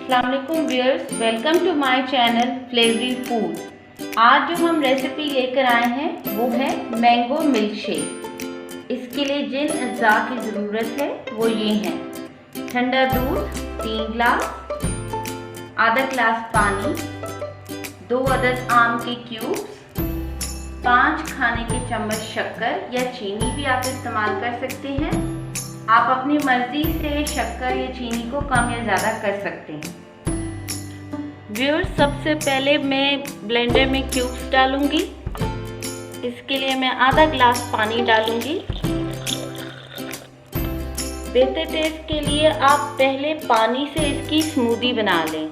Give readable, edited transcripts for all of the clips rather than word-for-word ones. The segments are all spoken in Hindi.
अस्सलाम वालेकुम viewers, welcome to my channel Flavory Food. आज जो हम रेसिपी लेकर आए हैं वो है मैंगो मिल्क शेक। इसके लिए जिन अज्जा की ज़रूरत है वो ये हैं: ठंडा दूध 3 गिलास, आधा गिलास पानी, 2 अदद आम के क्यूब्स, 5 खाने के चम्मच शक्कर या चीनी भी आप इस्तेमाल कर सकते हैं। आप अपनी मर्ज़ी से शक्कर या चीनी को कम या ज़्यादा कर सकते हैं। व्यूअर्स, सबसे पहले मैं ब्लेंडर में क्यूब्स डालूंगी। इसके लिए मैं आधा गिलास पानी डालूंगी। बेहतर टेस्ट के लिए आप पहले पानी से इसकी स्मूदी बना लें।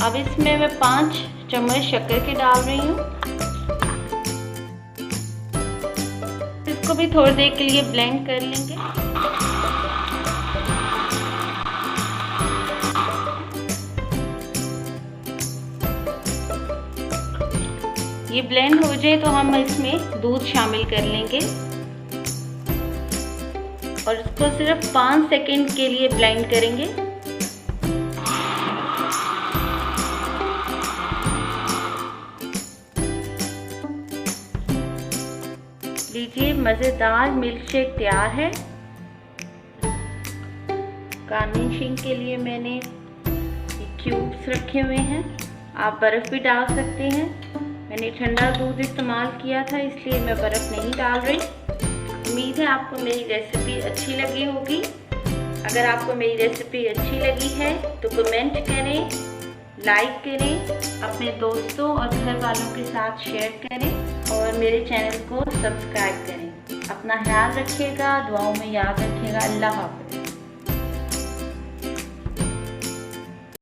अब इसमें मैं 5 चम्मच शक्कर के डाल रही हूँ। इसको भी थोड़ी देर के लिए ब्लेंड कर लेंगे। ये ब्लेंड हो जाए तो हम इसमें दूध शामिल कर लेंगे और इसको सिर्फ 5 सेकंड के लिए ब्लेंड करेंगे। लीजिए, मज़ेदार मिल्क शेक तैयार है। गार्निशिंग के लिए मैंने क्यूब्स रखे हुए हैं। आप बर्फ़ भी डाल सकते हैं। मैंने ठंडा दूध इस्तेमाल किया था इसलिए मैं बर्फ़ नहीं डाल रही। उम्मीद है आपको मेरी रेसिपी अच्छी लगी होगी। अगर आपको मेरी रेसिपी अच्छी लगी है तो कमेंट करें, लाइक करें, अपने दोस्तों और घर वालों के साथ शेयर करें और मेरे चैनल को सब्सक्राइब करें। अपना ख्याल रखिएगा, दुआओं में याद रखिएगा। अल्लाह हाफ़िज़।